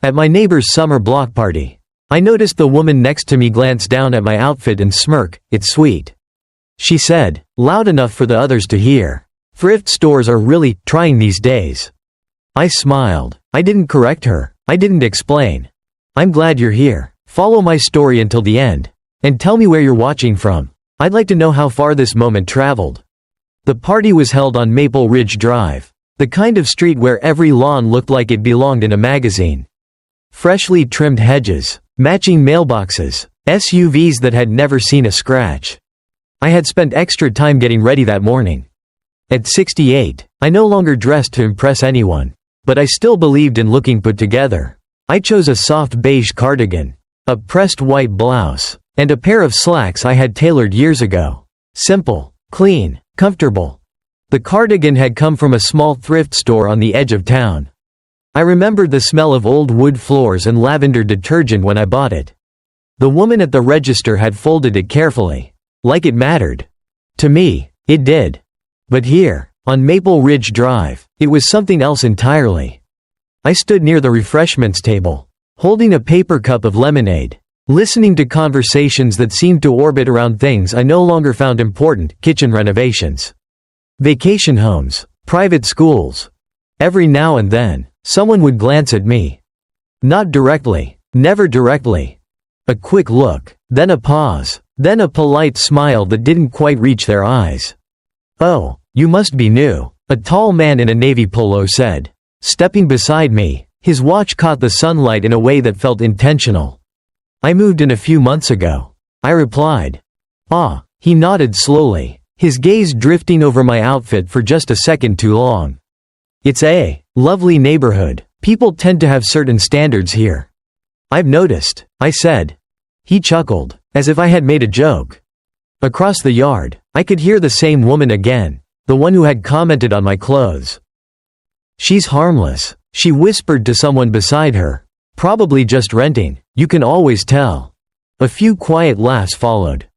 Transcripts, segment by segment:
At my neighbor's summer block party. I noticed the woman next to me glance down at my outfit and smirk. "It's sweet," she said, loud enough for the others to hear. "Thrift stores are really trying these days." I smiled. I didn't correct her. I didn't explain. "I'm glad you're here. Follow my story until the end. And tell me where you're watching from. I'd like to know how far this moment traveled." The party was held on Maple Ridge Drive, the kind of street where every lawn looked like it belonged in a magazine. Freshly trimmed hedges, matching mailboxes, SUVs that had never seen a scratch. I had spent extra time getting ready that morning. At 68, I no longer dressed to impress anyone, but I still believed in looking put together. I chose a soft beige cardigan, a pressed white blouse, and a pair of slacks I had tailored years ago. Simple, clean, comfortable. The cardigan had come from a small thrift store on the edge of town. I remembered the smell of old wood floors and lavender detergent when I bought it. The woman at the register had folded it carefully, like it mattered. To me, it did. But here, on Maple Ridge Drive, it was something else entirely. I stood near the refreshments table, holding a paper cup of lemonade, listening to conversations that seemed to orbit around things I no longer found important: kitchen renovations, vacation homes, private schools. Every now and then, someone would glance at me. Not directly, never directly. A quick look, then a pause, then a polite smile that didn't quite reach their eyes. "Oh, you must be new," a tall man in a navy polo said, stepping beside me. His watch caught the sunlight in a way that felt intentional. "I moved in a few months ago," I replied. "Ah," he nodded slowly, his gaze drifting over my outfit for just a second too long. "It's a lovely neighborhood. People tend to have certain standards here." "I've noticed," I said. He chuckled, as if I had made a joke. Across the yard, I could hear the same woman again, the one who had commented on my clothes. "She's harmless," she whispered to someone beside her. "Probably just renting, you can always tell." A few quiet laughs followed.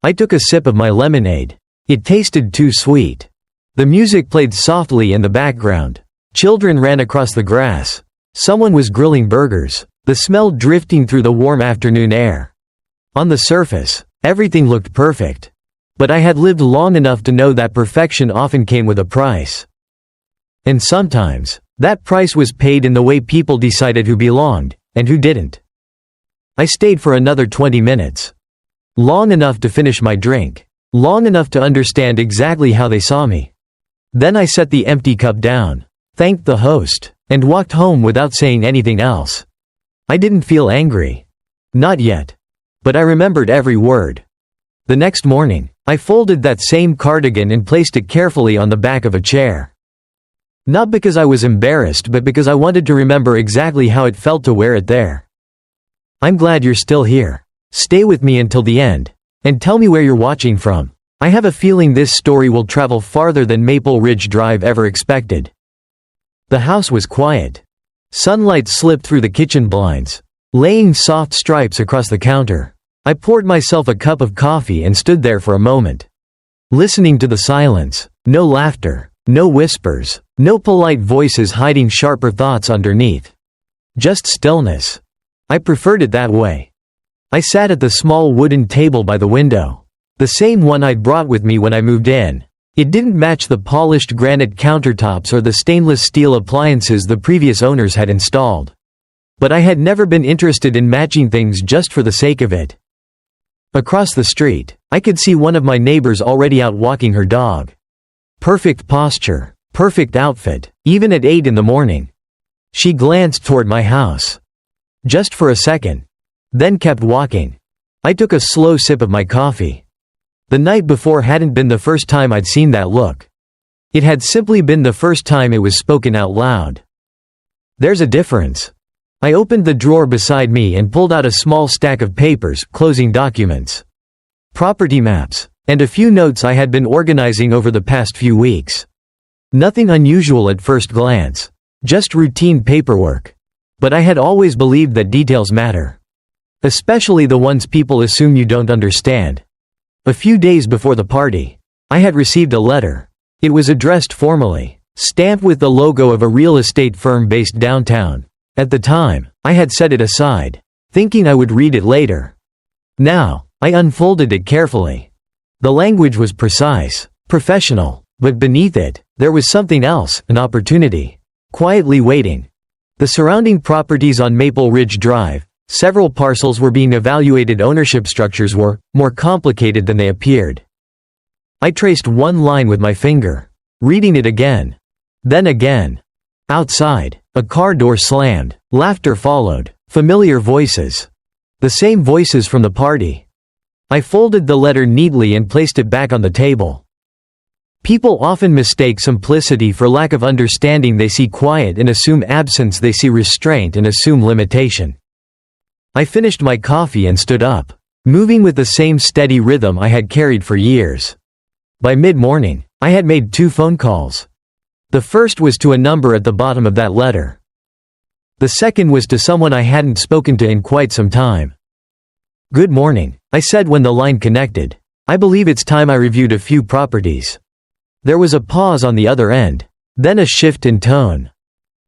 I took a sip of my lemonade. It tasted too sweet. The music played softly in the background. Children ran across the grass. Someone was grilling burgers, the smell drifting through the warm afternoon air. On the surface, everything looked perfect. But I had lived long enough to know that perfection often came with a price. And sometimes, that price was paid in the way people decided who belonged, and who didn't. I stayed for another 20 minutes. Long enough to finish my drink. Long enough to understand exactly how they saw me. Then I set the empty cup down, thanked the host, and walked home without saying anything else. I didn't feel angry. Not yet. But I remembered every word. The next morning, I folded that same cardigan and placed it carefully on the back of a chair. Not because I was embarrassed, but because I wanted to remember exactly how it felt to wear it there. I'm glad you're still here. Stay with me until the end. And tell me where you're watching from. I have a feeling this story will travel farther than Maple Ridge Drive ever expected. The house was quiet. Sunlight slipped through the kitchen blinds, laying soft stripes across the counter. I poured myself a cup of coffee and stood there for a moment, listening to the silence. No laughter, no whispers, no polite voices hiding sharper thoughts underneath. Just stillness. I preferred it that way. I sat at the small wooden table by the window. The same one I'd brought with me when I moved in. It didn't match the polished granite countertops or the stainless steel appliances the previous owners had installed. But I had never been interested in matching things just for the sake of it. Across the street, I could see one of my neighbors already out walking her dog. Perfect posture, perfect outfit, even at 8 in the morning. She glanced toward my house. Just for a second. Then kept walking. I took a slow sip of my coffee. The night before hadn't been the first time I'd seen that look. It had simply been the first time it was spoken out loud. There's a difference. I opened the drawer beside me and pulled out a small stack of papers, closing documents, property maps, and a few notes I had been organizing over the past few weeks. Nothing unusual at first glance. Just routine paperwork. But I had always believed that details matter. Especially the ones people assume you don't understand. A few days before the party, I had received a letter. It was addressed formally, stamped with the logo of a real estate firm based downtown. At the time, I had set it aside, thinking I would read it later. Now, I unfolded it carefully. The language was precise, professional, but beneath it, there was something else, an opportunity, quietly waiting. The surrounding properties on Maple Ridge Drive, several parcels were being evaluated. Ownership structures were more complicated than they appeared. I traced one line with my finger, reading it again. Then again. Outside, a car door slammed, laughter followed, familiar voices. The same voices from the party. I folded the letter neatly and placed it back on the table. People often mistake simplicity for lack of understanding. They see quiet and assume absence. They see restraint and assume limitation. I finished my coffee and stood up, moving with the same steady rhythm I had carried for years. By mid-morning, I had made 2 phone calls. The first was to a number at the bottom of that letter. The second was to someone I hadn't spoken to in quite some time. "Good morning," I said when the line connected. "I believe it's time I reviewed a few properties." There was a pause on the other end, then a shift in tone.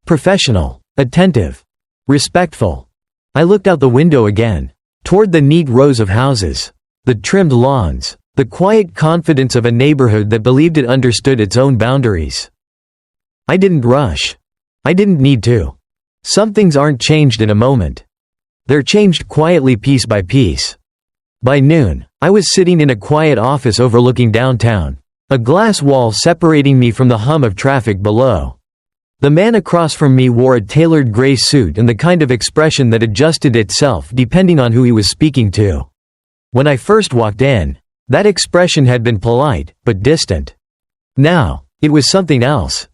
Professional, attentive, respectful. I looked out the window again, toward the neat rows of houses, the trimmed lawns, the quiet confidence of a neighborhood that believed it understood its own boundaries. I didn't rush. I didn't need to. Some things aren't changed in a moment. They're changed quietly, piece by piece. By noon, I was sitting in a quiet office overlooking downtown, a glass wall separating me from the hum of traffic below. The man across from me wore a tailored gray suit and the kind of expression that adjusted itself depending on who he was speaking to. When I first walked in, that expression had been polite, but distant. Now, it was something else.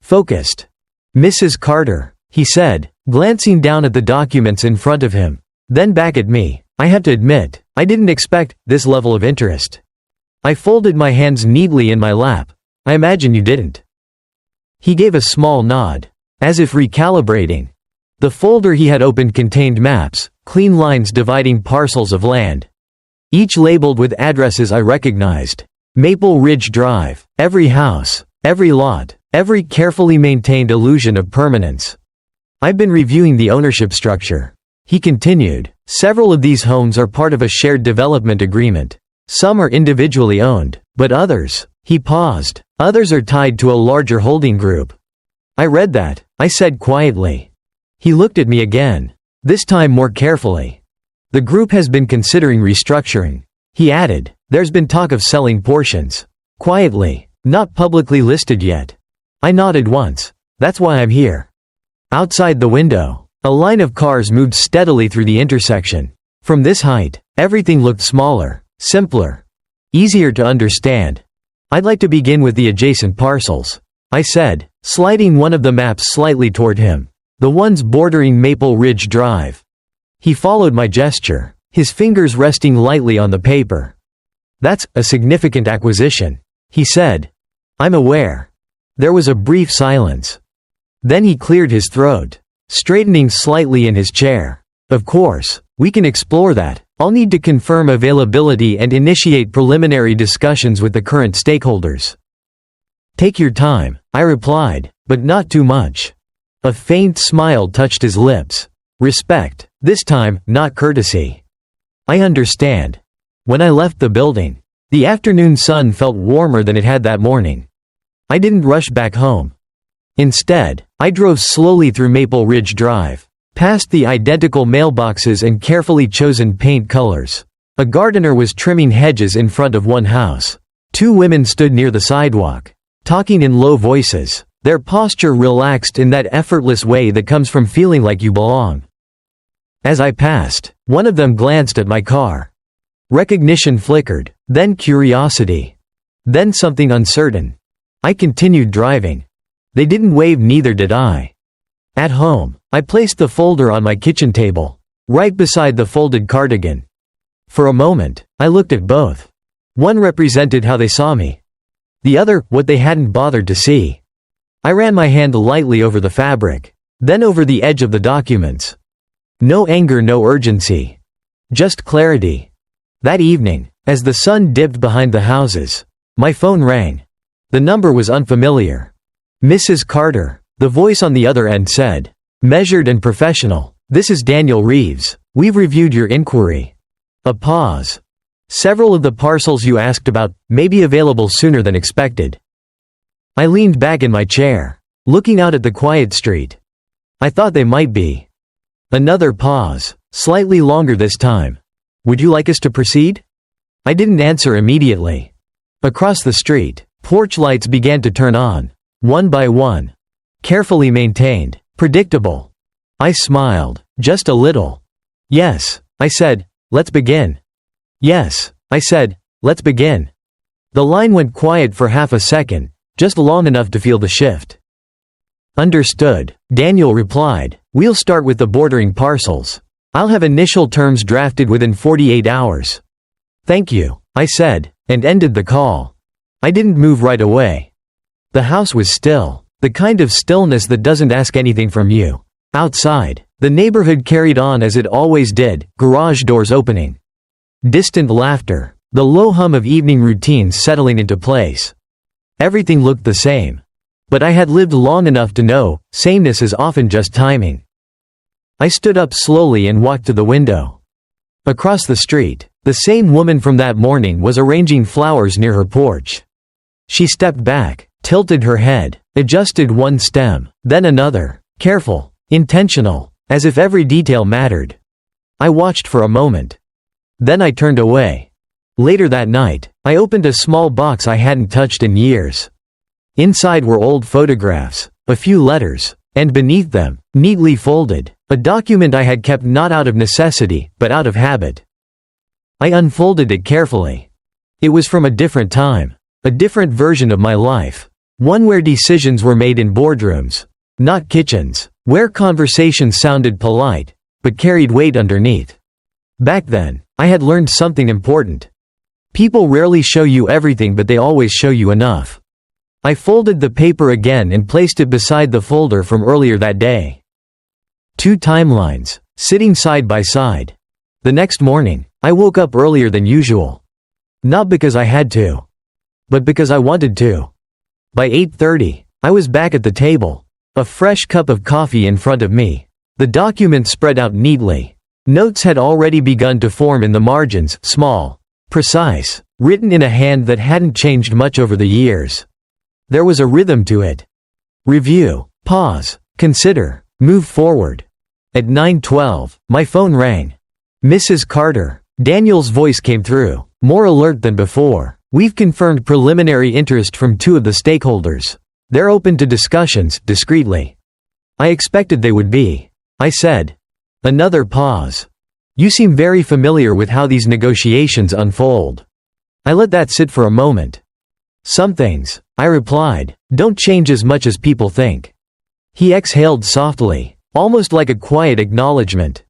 Focused. "Mrs. Carter," he said, glancing down at the documents in front of him, then back at me. I have to admit, I didn't expect this level of interest. I folded my hands neatly in my lap. "I imagine you didn't." He gave a small nod, as if recalibrating. The folder he had opened contained maps, clean lines dividing parcels of land, each labeled with addresses I recognized. Maple Ridge Drive, every house, every lot, every carefully maintained illusion of permanence. "I've been reviewing the ownership structure," he continued. "Several of these homes are part of a shared development agreement. Some are individually owned, but others," he paused, "others are tied to a larger holding group." "I read that," I said quietly. He looked at me again, this time more carefully. "The group has been considering restructuring," he added. "There's been talk of selling portions. Quietly, not publicly listed yet." I nodded once. "That's why I'm here." Outside the window, a line of cars moved steadily through the intersection. From this height, everything looked smaller, simpler, easier to understand. "I'd like to begin with the adjacent parcels," I said, sliding one of the maps slightly toward him. "The ones bordering Maple Ridge Drive." He followed my gesture, his fingers resting lightly on the paper. "That's a significant acquisition," he said. "I'm aware." There was a brief silence. Then he cleared his throat, straightening slightly in his chair. "Of course, we can explore that. I'll need to confirm availability and initiate preliminary discussions with the current stakeholders." "Take your time," I replied, "but not too much." A faint smile touched his lips. "Respect, this time, not courtesy." "I understand." When I left the building, the afternoon sun felt warmer than it had that morning. I didn't rush back home. Instead, I drove slowly through Maple Ridge Drive, past the identical mailboxes and carefully chosen paint colors. A gardener was trimming hedges in front of one house. 2 women stood near the sidewalk, talking in low voices, their posture relaxed in that effortless way that comes from feeling like you belong. As I passed, one of them glanced at my car. Recognition flickered, then curiosity, then something uncertain. I continued driving. They didn't wave, neither did I. At home, I placed the folder on my kitchen table, right beside the folded cardigan. For a moment, I looked at both. One represented how they saw me. The other, what they hadn't bothered to see. I ran my hand lightly over the fabric, then over the edge of the documents. No anger, no urgency. Just clarity. That evening, as the sun dipped behind the houses, my phone rang. The number was unfamiliar. "Mrs. Carter," the voice on the other end said. Measured and professional. This is Daniel Reeves. We've reviewed your inquiry. A pause. Several of the parcels you asked about may be available sooner than expected. I leaned back in my chair, looking out at the quiet street. I thought they might be. Another pause, slightly longer this time. Would you like us to proceed? I didn't answer immediately. Across the street, porch lights began to turn on, one by one. Carefully maintained, predictable. I smiled, just a little. Yes, I said, let's begin. Yes, I said, let's begin. The line went quiet for half a second, just long enough to feel the shift. Understood, Daniel replied. We'll start with the bordering parcels. I'll have initial terms drafted within 48 hours. Thank you, I said, and ended the call. I didn't move right away. The house was still, the kind of stillness that doesn't ask anything from you. Outside, the neighborhood carried on as it always did, garage doors opening. Distant laughter, the low hum of evening routines settling into place. Everything looked the same. But I had lived long enough to know, sameness is often just timing. I stood up slowly and walked to the window. Across the street, the same woman from that morning was arranging flowers near her porch. She stepped back, tilted her head, adjusted one stem, then another, careful, intentional, as if every detail mattered. I watched for a moment. Then I turned away. Later that night, I opened a small box I hadn't touched in years. Inside were old photographs, a few letters, and beneath them, neatly folded, a document I had kept not out of necessity, but out of habit. I unfolded it carefully. It was from a different time, a different version of my life, one where decisions were made in boardrooms, not kitchens, where conversations sounded polite, but carried weight underneath. Back then, I had learned something important. People rarely show you everything, but they always show you enough. I folded the paper again and placed it beside the folder from earlier that day. 2 timelines, sitting side by side. The next morning, I woke up earlier than usual. Not because I had to, but because I wanted to. By 8:30, I was back at the table, a fresh cup of coffee in front of me. The document spread out neatly. Notes had already begun to form in the margins, small, precise, written in a hand that hadn't changed much over the years. There was a rhythm to it. Review, pause, consider, move forward. At 9:12, my phone rang. Mrs. Carter, Daniel's voice came through, more alert than before. We've confirmed preliminary interest from 2 of the stakeholders. They're open to discussions, discreetly. I expected they would be. I said. Another pause. You seem very familiar with how these negotiations unfold. I let that sit for a moment. Some things, I replied, don't change as much as people think. He exhaled softly, almost like a quiet acknowledgement.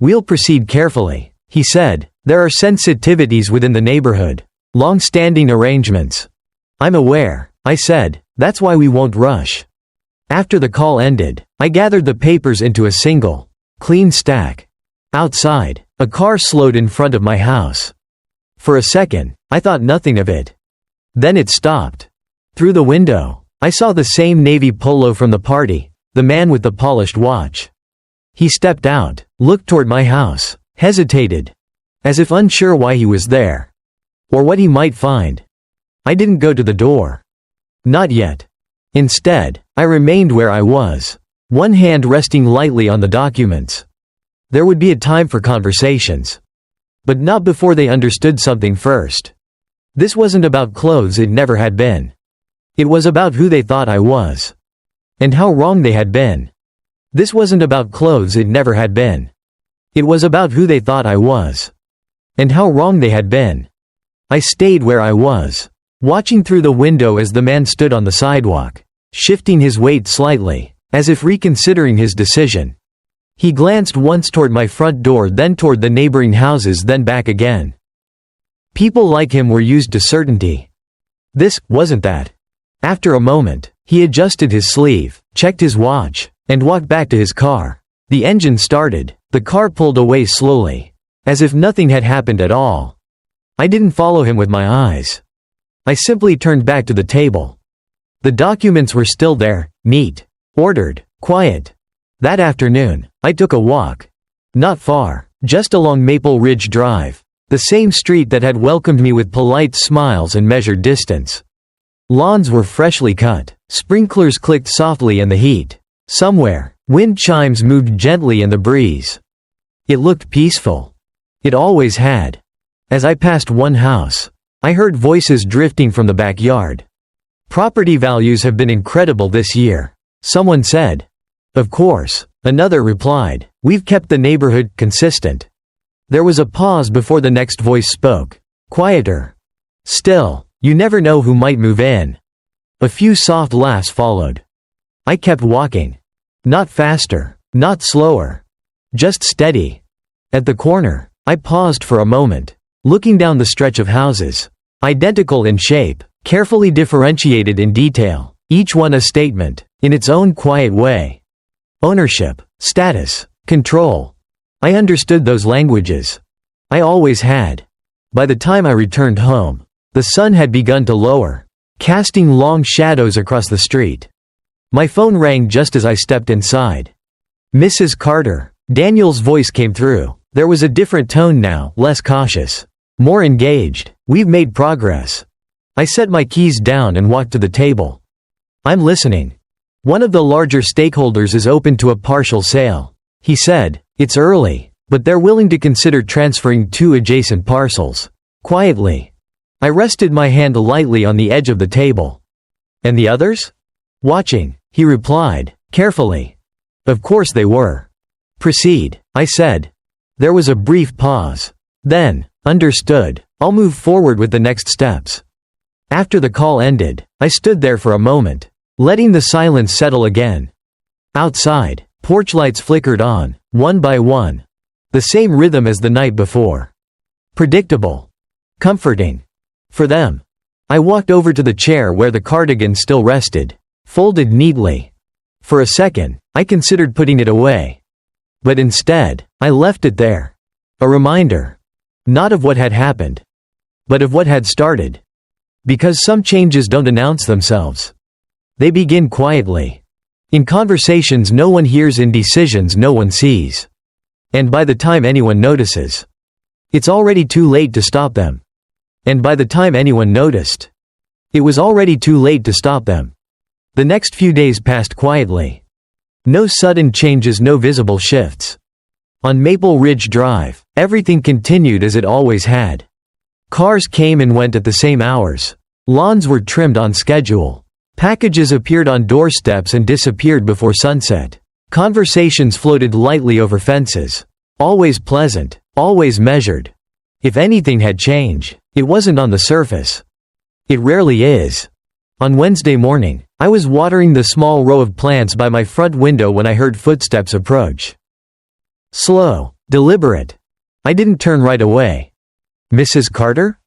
We'll proceed carefully, he said. There are sensitivities within the neighborhood, long-standing arrangements. I'm aware, I said, that's why we won't rush. After the call ended, I gathered the papers into a single, clean stack. Outside, a car slowed in front of my house. For a second, I thought nothing of it. Then it stopped. Through the window, I saw the same navy polo from the party, the man with the polished watch. He stepped out, looked toward my house, hesitated, as if unsure why he was there, or what he might find. I didn't go to the door. Not yet. Instead, I remained where I was, one hand resting lightly on the documents. There would be a time for conversations. But not before they understood something first. This wasn't about clothes, it never had been. It was about who they thought I was. And how wrong they had been. This wasn't about clothes, it never had been. It was about who they thought I was. And how wrong they had been. I stayed where I was, watching through the window as the man stood on the sidewalk, shifting his weight slightly, as if reconsidering his decision. He glanced once toward my front door, then toward the neighboring houses, then back again. People like him were used to certainty. This wasn't that. After a moment, he adjusted his sleeve, checked his watch, and walked back to his car. The engine started, the car pulled away slowly, as if nothing had happened at all. I didn't follow him with my eyes. I simply turned back to the table. The documents were still there, neat, ordered, quiet. That afternoon, I took a walk. Not far, just along Maple Ridge Drive, the same street that had welcomed me with polite smiles and measured distance. Lawns were freshly cut, sprinklers clicked softly in the heat. Somewhere, wind chimes moved gently in the breeze. It looked peaceful. It always had. As I passed one house, I heard voices drifting from the backyard. "Property values have been incredible this year," someone said. "Of course," another replied. "We've kept the neighborhood consistent." There was a pause before the next voice spoke. Quieter. "Still, you never know who might move in." A few soft laughs followed. I kept walking. Not faster, not slower. Just steady. At the corner, I paused for a moment, looking down the stretch of houses. Identical in shape, carefully differentiated in detail, each one a statement, in its own quiet way. Ownership, status, control. I understood those languages. I always had. By the time I returned home, the sun had begun to lower, casting long shadows across the street. My phone rang just as I stepped inside. "Mrs. Carter," Daniel's voice came through. There was a different tone now, less cautious. More engaged. "We've made progress." I set my keys down and walked to the table. "I'm listening. One of the larger stakeholders is open to a partial sale," he said. "It's early, but they're willing to consider transferring 2 adjacent parcels." Quietly. I rested my hand lightly on the edge of the table. "And the others?" "Watching," he replied, carefully. "Of course they were." "Proceed," I said. There was a brief pause. Then, "Understood. I'll move forward with the next steps." After the call ended, I stood there for a moment, letting the silence settle again. Outside, porch lights flickered on, one by one. The same rhythm as the night before. Predictable. Comforting. For them. I walked over to the chair where the cardigan still rested, folded neatly. For a second, I considered putting it away. But instead, I left it there. A reminder. Not of what had happened, but of what had started. Because some changes don't announce themselves. They begin quietly. In conversations no one hears, in decisions no one sees. And by the time anyone notices, it's already too late to stop them. And by the time anyone noticed, it was already too late to stop them. The next few days passed quietly. No sudden changes, no visible shifts. On Maple Ridge Drive, everything continued as it always had. Cars came and went at the same hours. Lawns were trimmed on schedule. Packages appeared on doorsteps and disappeared before sunset. Conversations floated lightly over fences. Always pleasant, always measured. If anything had changed, it wasn't on the surface. It rarely is. On Wednesday morning, I was watering the small row of plants by my front window when I heard footsteps approach. Slow, deliberate. I didn't turn right away. "Mrs. Carter?"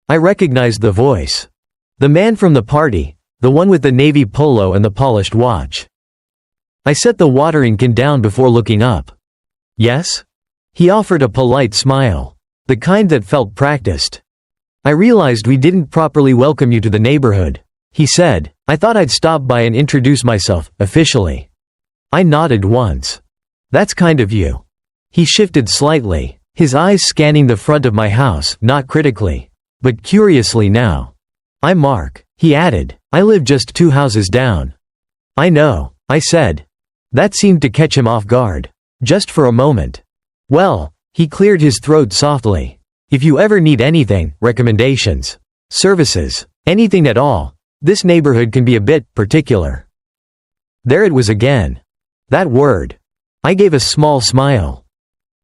I recognized the voice. The man from the party, the one with the navy polo and the polished watch. I set the watering can down before looking up. "Yes?" He offered a polite smile, the kind that felt practiced. "I realized we didn't properly welcome you to the neighborhood," he said. "I thought I'd stop by and introduce myself, officially." I nodded once. "That's kind of you." He shifted slightly, his eyes scanning the front of my house, not critically, but curiously now. "I'm Mark," he added. "I live just 2 houses down." "I know," I said. That seemed to catch him off guard. Just for a moment. "Well," he cleared his throat softly. "If you ever need anything, recommendations, services, anything at all, this neighborhood can be a bit particular." There it was again. That word. I gave a small smile.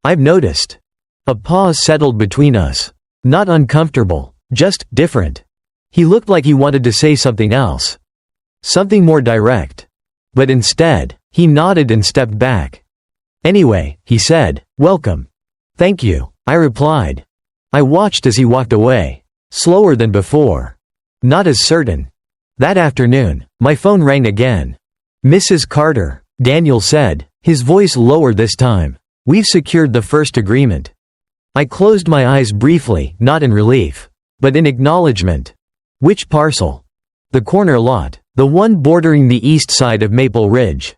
"I've noticed." A pause settled between us. Not uncomfortable, just different. He looked like he wanted to say something else. Something more direct. But instead, he nodded and stepped back. "Anyway," he said, "welcome." "Thank you," I replied. I watched as he walked away. Slower than before. Not as certain. That afternoon, my phone rang again. "Mrs. Carter," Daniel said, his voice lower this time. "We've secured the first agreement." I closed my eyes briefly, not in relief, but in acknowledgement. "Which parcel?" "The corner lot, the one bordering the east side of Maple Ridge."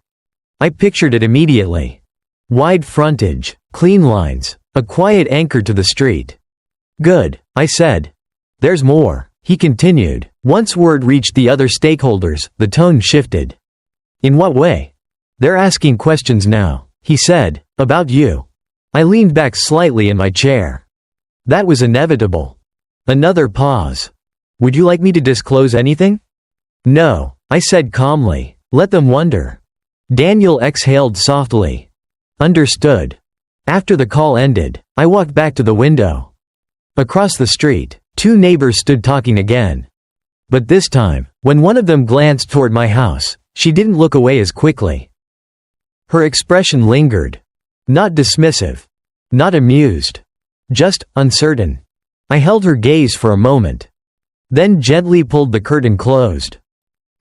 I pictured it immediately. Wide frontage, clean lines, a quiet anchor to the street. Good, I said. There's more, he continued. Once word reached the other stakeholders, the tone shifted. In what way? They're asking questions now, he said. About you. I leaned back slightly in my chair. That was inevitable. Another pause. Would you like me to disclose anything? No, I said calmly. Let them wonder. Daniel exhaled softly. Understood. After the call ended, I walked back to the window. Across the street, two neighbors stood talking again. But this time, when one of them glanced toward my house, she didn't look away as quickly. Her expression lingered. Not dismissive. Not amused. Just uncertain. I held her gaze for a moment. Then gently pulled the curtain closed.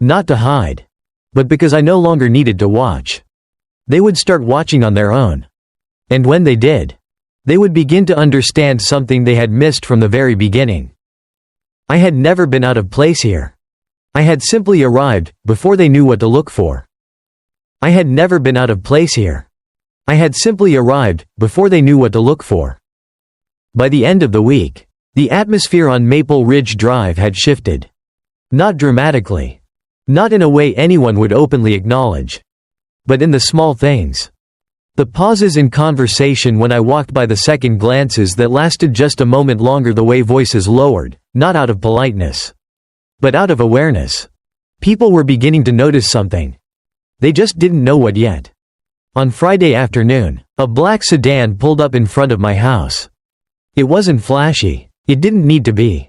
Not to hide. But because I no longer needed to watch. They would start watching on their own. And when they did, they would begin to understand something they had missed from the very beginning. I had never been out of place here. I had simply arrived, before they knew what to look for. I had never been out of place here. I had simply arrived, before they knew what to look for. By the end of the week, the atmosphere on Maple Ridge Drive had shifted. Not dramatically. Not in a way anyone would openly acknowledge. But in the small things. The pauses in conversation when I walked by, the second glances that lasted just a moment longer, the way voices lowered, not out of politeness, but out of awareness. People were beginning to notice something. They just didn't know what yet. On Friday afternoon, a black sedan pulled up in front of my house. It wasn't flashy. It didn't need to be.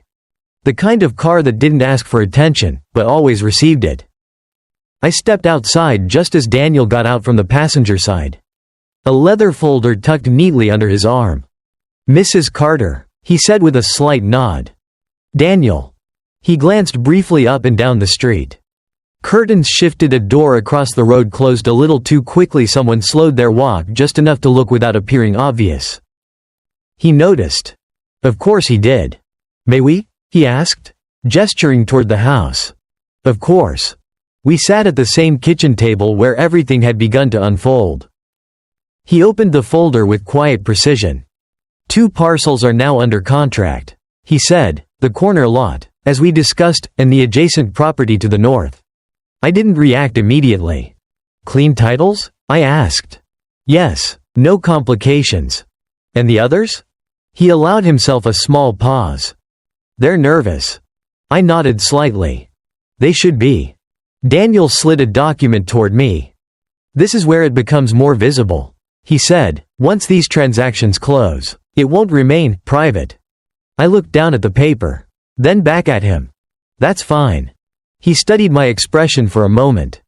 The kind of car that didn't ask for attention, but always received it. I stepped outside just as Daniel got out from the passenger side. A leather folder tucked neatly under his arm. "Mrs. Carter," he said with a slight nod. "Daniel." He glanced briefly up and down the street. Curtains shifted, a door across the road closed a little too quickly, someone slowed their walk just enough to look without appearing obvious. He noticed. Of course he did. "May we?" he asked, gesturing toward the house. Of course. We sat at the same kitchen table where everything had begun to unfold. He opened the folder with quiet precision. "2 parcels are now under contract," he said, "the corner lot, as we discussed, and the adjacent property to the north." I didn't react immediately. "Clean titles?" I asked. "Yes, no complications." "And the others?" He allowed himself a small pause. "They're nervous." I nodded slightly. "They should be." Daniel slid a document toward me. "This is where it becomes more visible," he said. "Once these transactions close, it won't remain private." I looked down at the paper, then back at him. "That's fine." He studied my expression for a moment.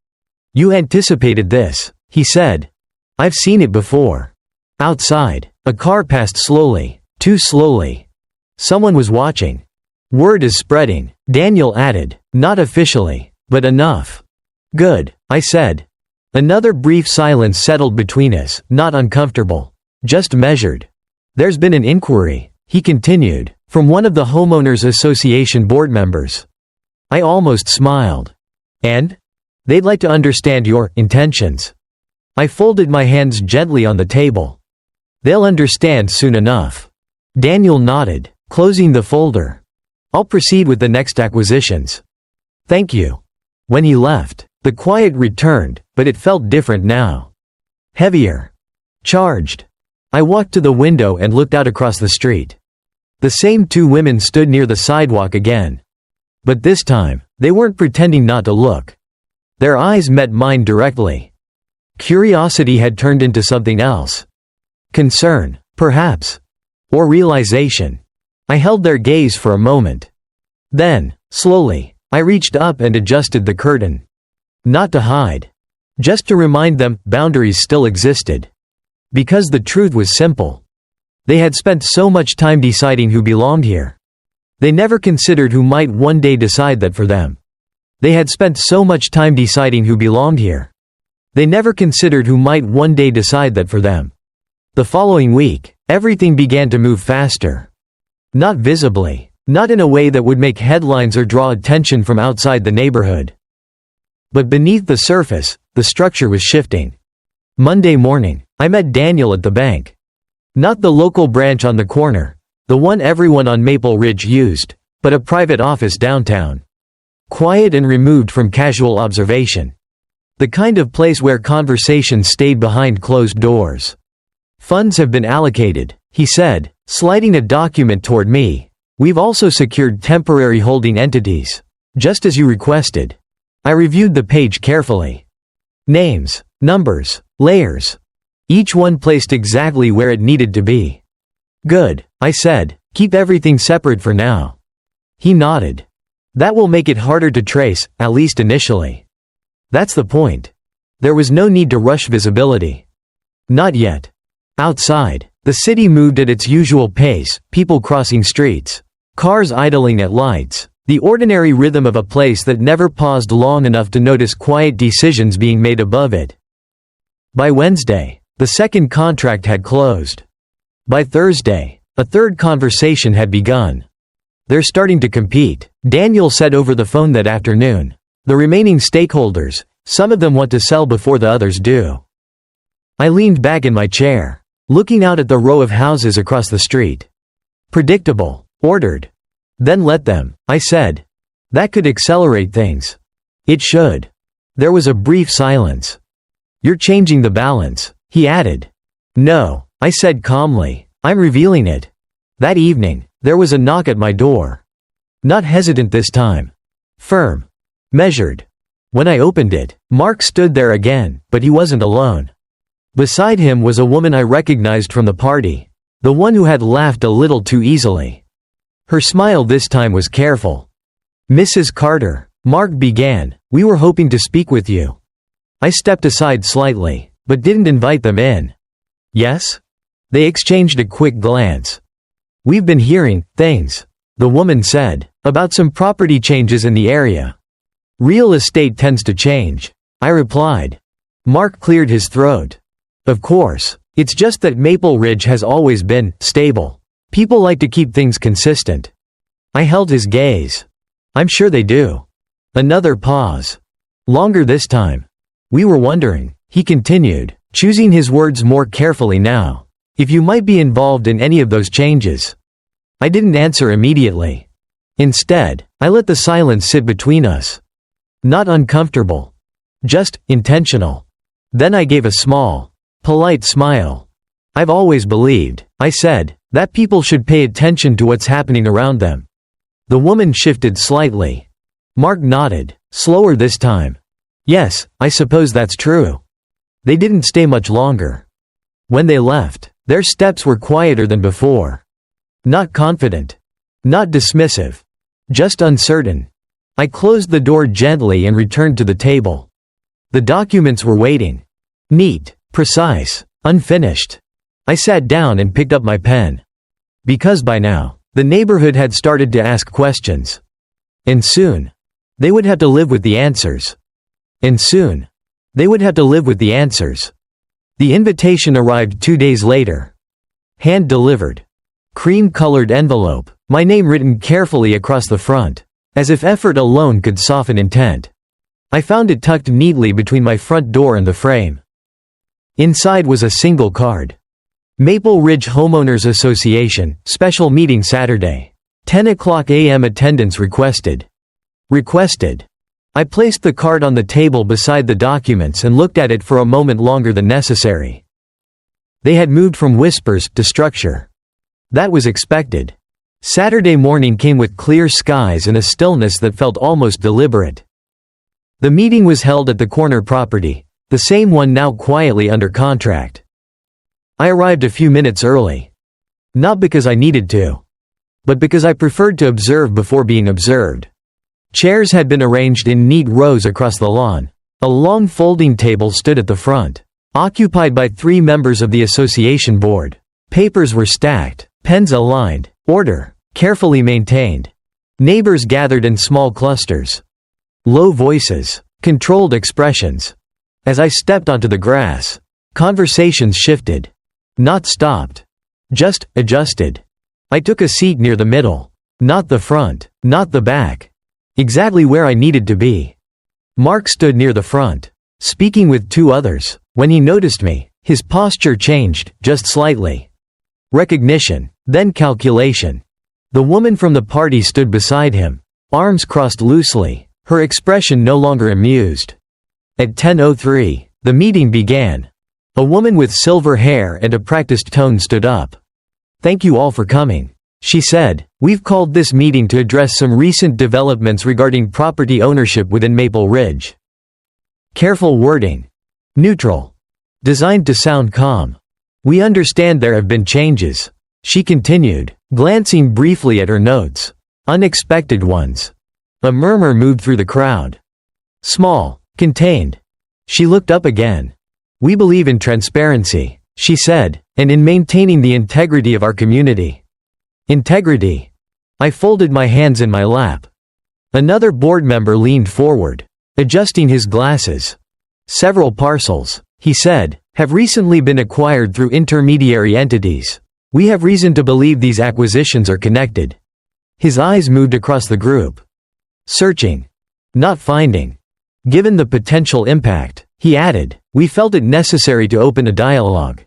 "You anticipated this," he said. "I've seen it before." Outside, a car passed slowly, too slowly. Someone was watching. "Word is spreading," Daniel added, "not officially, but enough." "Good," I said. Another brief silence settled between us, not uncomfortable, just measured. "There's been an inquiry," he continued, "from one of the homeowners association board members." I almost smiled. "And? They'd like to understand your intentions." I folded my hands gently on the table. "They'll understand soon enough." Daniel nodded, closing the folder. "I'll proceed with the next acquisitions." "Thank you." When he left, the quiet returned, but it felt different now. Heavier. Charged. I walked to the window and looked out across the street. The same 2 women stood near the sidewalk again. But this time, they weren't pretending not to look. Their eyes met mine directly. Curiosity had turned into something else. Concern, perhaps. Or realization. I held their gaze for a moment. Then, slowly, I reached up and adjusted the curtain. Not to hide. Just to remind them boundaries still existed. Because the truth was simple. They had spent so much time deciding who belonged here. They never considered who might one day decide that for them. They had spent so much time deciding who belonged here. They never considered who might one day decide that for them. The following week, everything began to move faster. Not visibly. Not in a way that would make headlines or draw attention from outside the neighborhood. But beneath the surface, the structure was shifting. Monday morning, I met Daniel at the bank. Not the local branch on the corner, the one everyone on Maple Ridge used, but a private office downtown. Quiet and removed from casual observation. The kind of place where conversations stayed behind closed doors. Funds have been allocated, he said, sliding a document toward me. We've also secured temporary holding entities. Just as you requested. I reviewed the page carefully. Names, numbers, layers. Each one placed exactly where it needed to be. Good, I said, keep everything separate for now. He nodded. That will make it harder to trace, at least initially. That's the point. There was no need to rush visibility. Not yet. Outside, the city moved at its usual pace, people crossing streets, cars idling at lights, the ordinary rhythm of a place that never paused long enough to notice quiet decisions being made above it. By Wednesday, the second contract had closed. By Thursday, a third conversation had begun. They're starting to compete, Daniel said over the phone that afternoon. The remaining stakeholders, some of them want to sell before the others do. I leaned back in my chair, looking out at the row of houses across the street. Predictable, ordered. Then let them, I said. That could accelerate things. It should. There was a brief silence. You're changing the balance, he added. No, I said calmly, I'm revealing it. That evening, there was a knock at my door. Not hesitant this time. Firm. Measured. When I opened it, Mark stood there again, but he wasn't alone. Beside him was a woman I recognized from the party, the one who had laughed a little too easily. Her smile this time was careful. Mrs. Carter, Mark began, we were hoping to speak with you. I stepped aside slightly, but didn't invite them in. Yes? They exchanged a quick glance. We've been hearing things, the woman said, about some property changes in the area. Real estate tends to change, I replied. Mark cleared his throat. Of course, it's just that Maple Ridge has always been stable. People like to keep things consistent. I held his gaze. I'm sure they do. Another pause. Longer this time. We were wondering, he continued, choosing his words more carefully now, if you might be involved in any of those changes. I didn't answer immediately. Instead, I let the silence sit between us. Not uncomfortable. Just intentional. Then I gave a small, polite smile. I've always believed, I said, that people should pay attention to what's happening around them. The woman shifted slightly. Mark nodded, slower this time. Yes, I suppose that's true. They didn't stay much longer. When they left, their steps were quieter than before. Not confident. Not dismissive. Just uncertain. I closed the door gently and returned to the table. The documents were waiting. Neat, precise, unfinished. I sat down and picked up my pen. Because by now, the neighborhood had started to ask questions. And soon, they would have to live with the answers. And soon, they would have to live with the answers. The invitation arrived 2 days later. Hand-delivered. Cream-colored envelope, my name written carefully across the front, as if effort alone could soften intent. I found it tucked neatly between my front door and the frame. Inside was a single card. Maple Ridge Homeowners Association, special meeting Saturday. 10:00 a.m. attendance requested. Requested. I placed the card on the table beside the documents and looked at it for a moment longer than necessary. They had moved from whispers to structure. That was expected. Saturday morning came with clear skies and a stillness that felt almost deliberate. The meeting was held at the corner property, the same one now quietly under contract. I arrived a few minutes early. Not because I needed to, but because I preferred to observe before being observed. Chairs had been arranged in neat rows across the lawn. A long folding table stood at the front, occupied by 3 members of the association board. Papers were stacked, pens aligned, order, carefully maintained. Neighbors gathered in small clusters. Low voices, controlled expressions. As I stepped onto the grass, conversations shifted. Not stopped. Just adjusted. I took a seat near the middle. Not the front, not the back. Exactly where I needed to be. Mark stood near the front, speaking with two others. When he noticed me, his posture changed, just slightly. Recognition, then calculation. The woman from the party stood beside him, arms crossed loosely, her expression no longer amused. At 10:03, the meeting began. A woman with silver hair and a practiced tone stood up. "Thank you all for coming," she said. "We've called this meeting to address some recent developments regarding property ownership within Maple Ridge." Careful wording. Neutral. Designed to sound calm. "We understand there have been changes," she continued, glancing briefly at her notes. "Unexpected ones." A murmur moved through the crowd. Small, contained. She looked up again. "We believe in transparency," she said, "and in maintaining the integrity of our community." Integrity. I folded my hands in my lap. Another board member leaned forward, adjusting his glasses. "Several parcels," he said, "have recently been acquired through intermediary entities. We have reason to believe these acquisitions are connected." His eyes moved across the group. "Searching. Not finding. Given the potential impact," he added, "we felt it necessary to open a dialogue."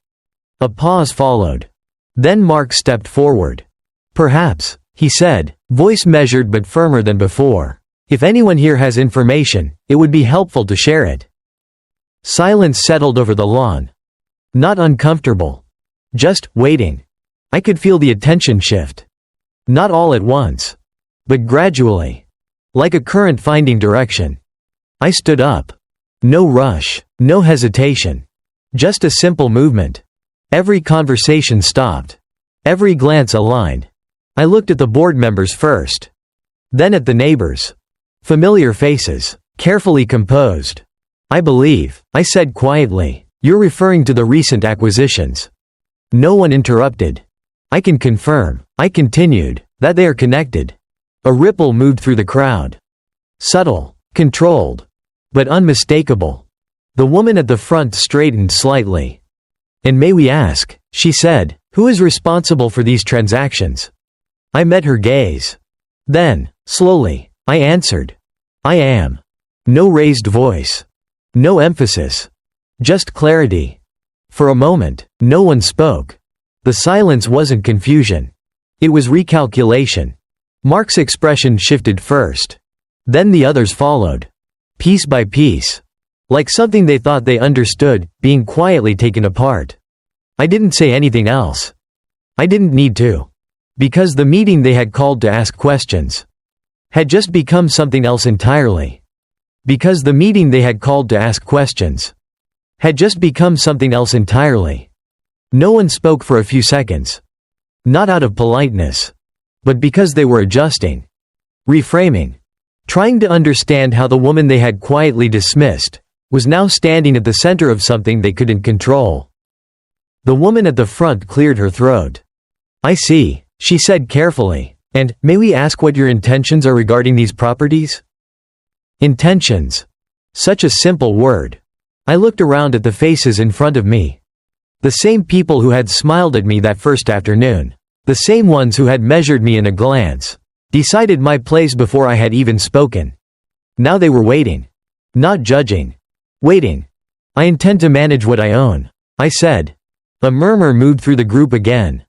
A pause followed. Then Mark stepped forward. "Perhaps," he said, voice measured but firmer than before, "if anyone here has information, it would be helpful to share it." Silence settled over the lawn. Not uncomfortable. Just waiting. I could feel the attention shift. Not all at once. But gradually. Like a current finding direction. I stood up. No rush. No hesitation. Just a simple movement. Every conversation stopped. Every glance aligned. I looked at the board members first. Then at the neighbors. Familiar faces. Carefully composed. "I believe," I said quietly, "you're referring to the recent acquisitions." No one interrupted. "I can confirm," I continued, "that they are connected." A ripple moved through the crowd. Subtle, controlled, but unmistakable. The woman at the front straightened slightly. "And may we ask," she said, "who is responsible for these transactions?" I met her gaze. Then, slowly, I answered, "I am." No raised voice. No emphasis. Just clarity. For a moment, no one spoke. The silence wasn't confusion. It was recalculation. Mark's expression shifted first. Then the others followed. Piece by piece. Like something they thought they understood, being quietly taken apart. I didn't say anything else. I didn't need to. Because the meeting they had called to ask questions had just become something else entirely. Because the meeting they had called to ask questions had just become something else entirely. No one spoke for a few seconds. Not out of politeness. But because they were adjusting. Reframing. Trying to understand how the woman they had quietly dismissed was now standing at the center of something they couldn't control. The woman at the front cleared her throat. "I see," she said carefully. "And, may we ask what your intentions are regarding these properties?" Intentions. Such a simple word. I looked around at the faces in front of me. The same people who had smiled at me that first afternoon. The same ones who had measured me in a glance. Decided my place before I had even spoken. Now they were waiting. Not judging. Waiting. "I intend to manage what I own," I said. A murmur moved through the group again.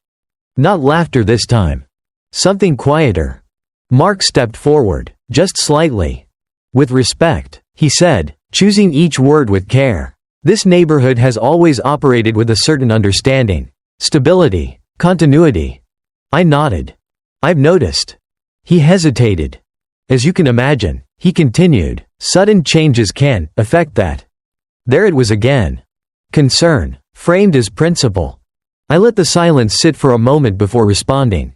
Not laughter this time. Something quieter. Mark stepped forward, just slightly. "With respect," he said, choosing each word with care. "This neighborhood has always operated with a certain understanding. Stability. Continuity." I nodded. "I've noticed." He hesitated. "As you can imagine," he continued, "sudden changes can affect that." There it was again. Concern, framed as principle. I let the silence sit for a moment before responding.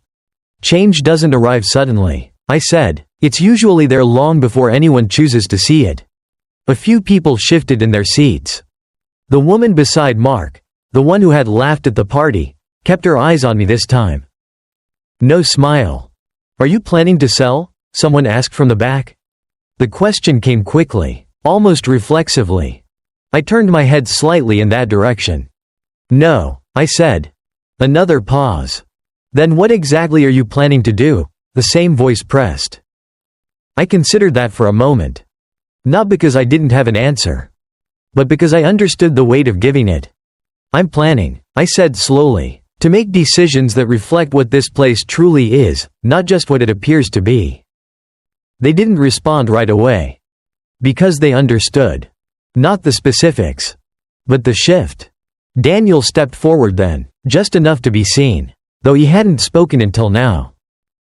"Change doesn't arrive suddenly," I said. "It's usually there long before anyone chooses to see it." A few people shifted in their seats. The woman beside Mark, the one who had laughed at the party, kept her eyes on me this time. No smile. "Are you planning to sell?" someone asked from the back. The question came quickly, almost reflexively. I turned my head slightly in that direction. "No," I said. Another pause. "Then what exactly are you planning to do?" the same voice pressed. I considered that for a moment. Not because I didn't have an answer. but because I understood the weight of giving it. I'm planning, I said slowly, to make decisions that reflect what this place truly is, not just what it appears to be. They didn't respond right away. Because they understood. Not the specifics. But the shift. Daniel stepped forward then, just enough to be seen, though he hadn't spoken until now.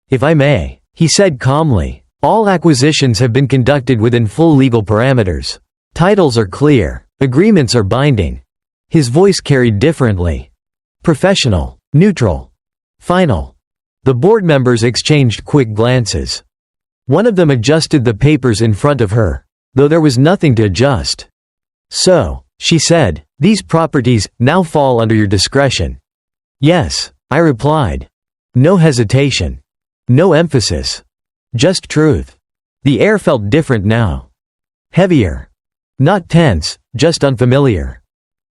If I may, he said calmly, all acquisitions have been conducted within full legal parameters. Titles are clear, agreements are binding. His voice carried differently. Professional, neutral, final. The board members exchanged quick glances. One of them adjusted the papers in front of her, though there was nothing to adjust. So, she said, these properties now fall under your discretion. Yes, I replied. No hesitation. No emphasis. Just truth. The air felt different now. Heavier. Not tense, just unfamiliar.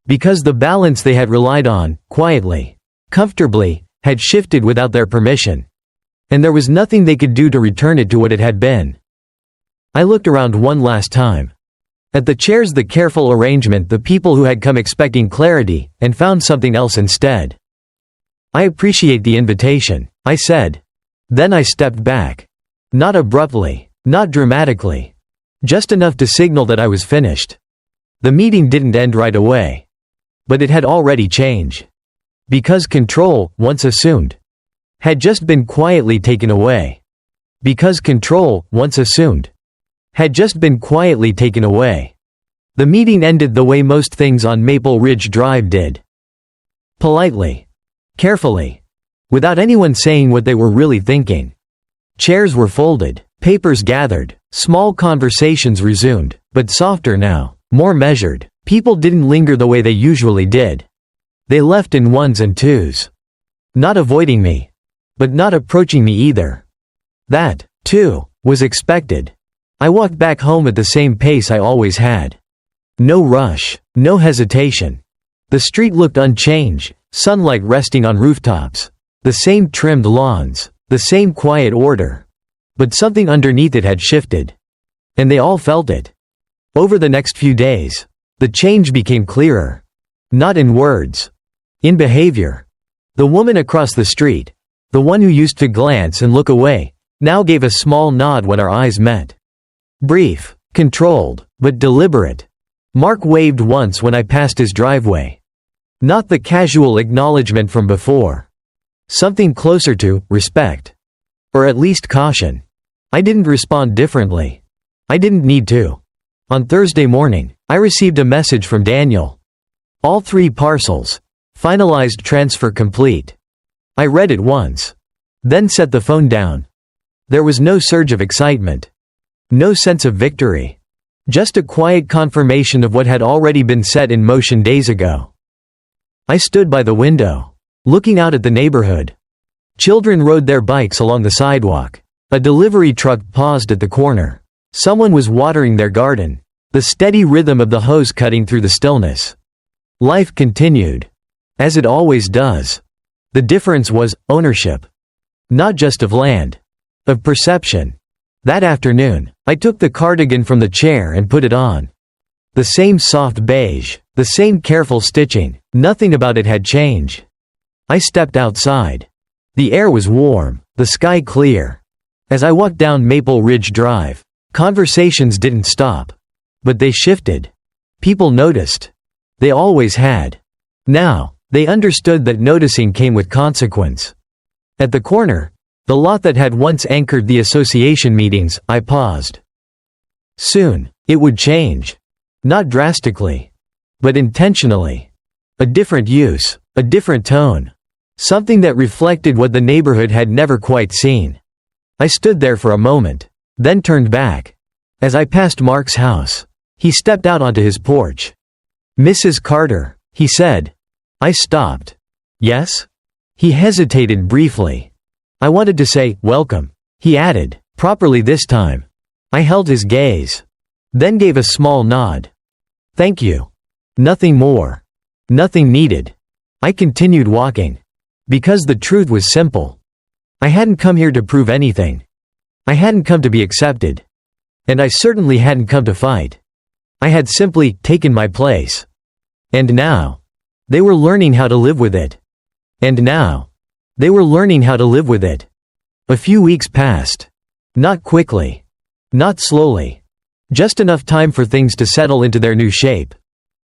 Because the balance they had relied on, quietly, comfortably, had shifted without their permission. And there was nothing they could do to return it to what it had been. I looked around one last time. At the chairs, the careful arrangement, the people who had come expecting clarity, and found something else instead. I appreciate the invitation, I said. Then I stepped back. Not abruptly, not dramatically. Just enough to signal that I was finished. The meeting didn't end right away. But it had already changed. Because control, once assumed, had just been quietly taken away. Because control, once assumed, had just been quietly taken away. The meeting ended the way most things on Maple Ridge Drive did. Politely. Carefully. Without anyone saying what they were really thinking. Chairs were folded, papers gathered, small conversations resumed, but softer now, more measured. People didn't linger the way they usually did. They left in ones and twos. Not avoiding me. But not approaching me either. That, too, was expected. I walked back home at the same pace I always had. No rush, no hesitation. The street looked unchanged, sunlight resting on rooftops. The same trimmed lawns, the same quiet order. But something underneath it had shifted. And they all felt it. Over the next few days, the change became clearer. Not in words. In behavior. The woman across the street, the one who used to glance and look away, now gave a small nod when our eyes met. Brief, controlled, but deliberate. Mark waved once when I passed his driveway. Not the casual acknowledgement from before. Something closer to respect. Or at least caution. I didn't respond differently. I didn't need to. On Thursday morning, I received a message from Daniel. All 3 parcels. Finalized transfer complete. I read it once. Then set the phone down. There was no surge of excitement. No sense of victory. Just a quiet confirmation of what had already been set in motion days ago. I stood by the window, looking out at the neighborhood. Children rode their bikes along the sidewalk. A delivery truck paused at the corner. Someone was watering their garden. The steady rhythm of the hose cutting through the stillness. Life continued. As it always does. The difference was ownership. Not just of land. Of perception. That afternoon, I took the cardigan from the chair and put it on. The same soft beige, the same careful stitching, nothing about it had changed. I stepped outside. The air was warm, the sky clear. As I walked down Maple Ridge Drive, conversations didn't stop. But they shifted. People noticed. They always had. Now, they understood that noticing came with consequence. At the corner, the lot that had once anchored the association meetings, I paused. Soon, it would change. Not drastically. But intentionally. A different use, a different tone. Something that reflected what the neighborhood had never quite seen. I stood there for a moment, then turned back. As I passed Mark's house, he stepped out onto his porch. Mrs. Carter, he said. I stopped. Yes? He hesitated briefly. I wanted to say, welcome, he added, properly this time. I held his gaze. Then gave a small nod. Thank you. Nothing more. Nothing needed. I continued walking. Because the truth was simple. I hadn't come here to prove anything. I hadn't come to be accepted. And I certainly hadn't come to fight. I had simply taken my place. And now, they were learning how to live with it. And now, they were learning how to live with it. A few weeks passed. Not quickly. Not slowly. Just enough time for things to settle into their new shape.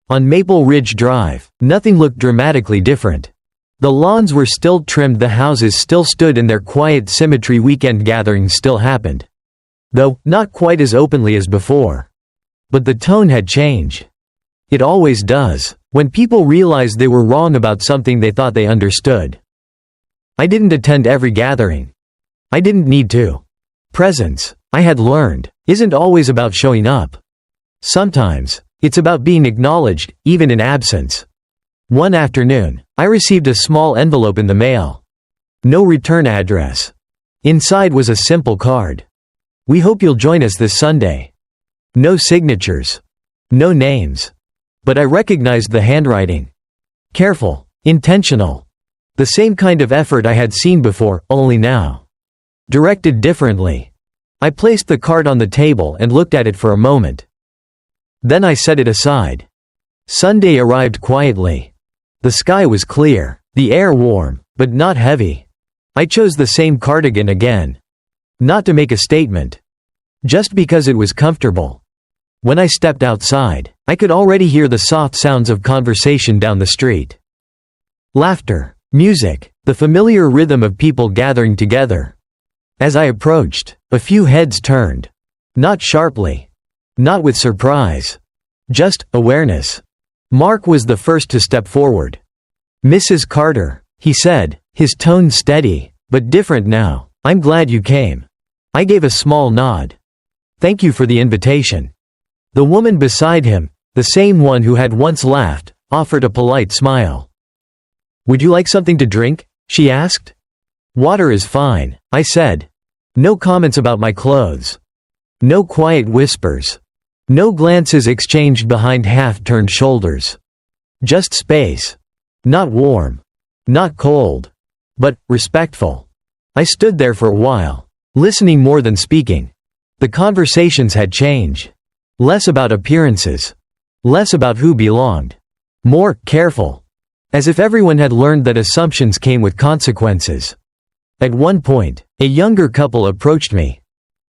On Maple Ridge Drive, nothing looked dramatically different. The lawns were still trimmed, the houses still stood in their quiet symmetry, weekend gatherings still happened. Though, not quite as openly as before. But the tone had changed. It always does, when people realize they were wrong about something they thought they understood. I didn't attend every gathering. I didn't need to. Presence, I had learned, isn't always about showing up. Sometimes, it's about being acknowledged, even in absence. One afternoon, I received a small envelope in the mail. No return address. Inside was a simple card. "We hope you'll join us this Sunday." No signatures. No names. But I recognized the handwriting. Careful. Intentional. The same kind of effort I had seen before, only now. Directed differently. I placed the card on the table and looked at it for a moment. Then I set it aside. Sunday arrived quietly. The sky was clear, the air warm, but not heavy. I chose the same cardigan again. Not to make a statement. Just because it was comfortable. When I stepped outside, I could already hear the soft sounds of conversation down the street. Laughter, music, the familiar rhythm of people gathering together. As I approached, a few heads turned. Not sharply. Not with surprise. Just awareness. Mark was the first to step forward. "Mrs. Carter," he said, his tone steady, but different now. "I'm glad you came." I gave a small nod. "Thank you for the invitation." The woman beside him, the same one who had once laughed, offered a polite smile. "Would you like something to drink?" she asked. "Water is fine," I said. No comments about my clothes. No quiet whispers. No glances exchanged behind half-turned shoulders. Just space. Not warm. Not cold. But respectful. I stood there for a while, listening more than speaking. The conversations had changed. Less about appearances. Less about who belonged. More careful. As if everyone had learned that assumptions came with consequences. At one point, a younger couple approached me.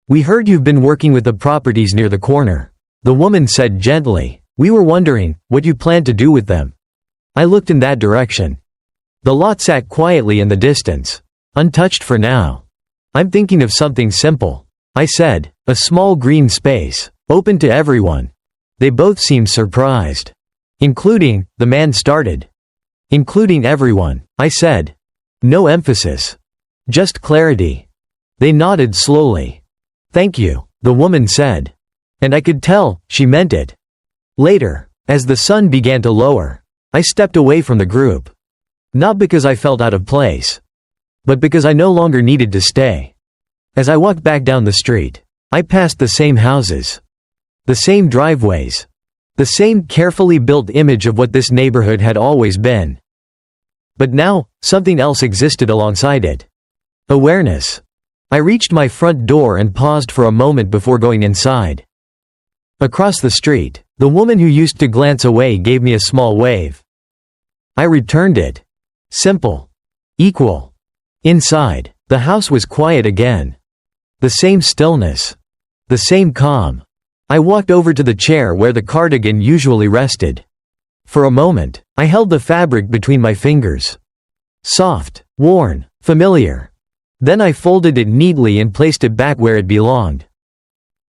"We heard you've been working with the properties near the corner," the woman said gently. "We were wondering what you plan to do with them." I looked in that direction. The lot sat quietly in the distance, untouched for now. "I'm thinking of something simple," I said, "a small green space, open to everyone." They both seemed surprised. "Including," the man started. "Including everyone," I said. No emphasis. Just clarity. They nodded slowly. "Thank you," the woman said. And I could tell, she meant it. Later, as the sun began to lower, I stepped away from the group. Not because I felt out of place, but because I no longer needed to stay. As I walked back down the street, I passed the same houses. The same driveways. The same carefully built image of what this neighborhood had always been. But now, something else existed alongside it. Awareness. I reached my front door and paused for a moment before going inside. Across the street, the woman who used to glance away gave me a small wave. I returned it. Simple. Equal. Inside, the house was quiet again. The same stillness. The same calm. I walked over to the chair where the cardigan usually rested. For a moment, I held the fabric between my fingers. Soft, worn, familiar. Then I folded it neatly and placed it back where it belonged.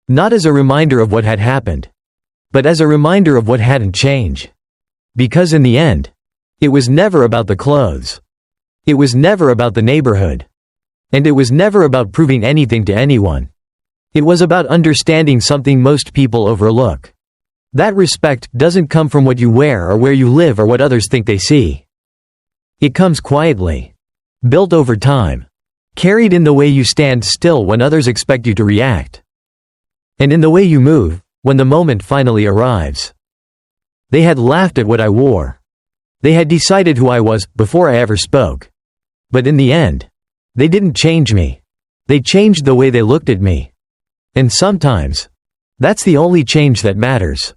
Not as a reminder of what had happened, but as a reminder of what hadn't changed. Because in the end, it was never about the clothes. It was never about the neighborhood. And it was never about proving anything to anyone. It was about understanding something most people overlook. That respect doesn't come from what you wear or where you live or what others think they see. It comes quietly. Built over time. Carried in the way you stand still when others expect you to react. And in the way you move, when the moment finally arrives. They had laughed at what I wore. They had decided who I was before I ever spoke. But in the end, they didn't change me. They changed the way they looked at me. And sometimes, that's the only change that matters.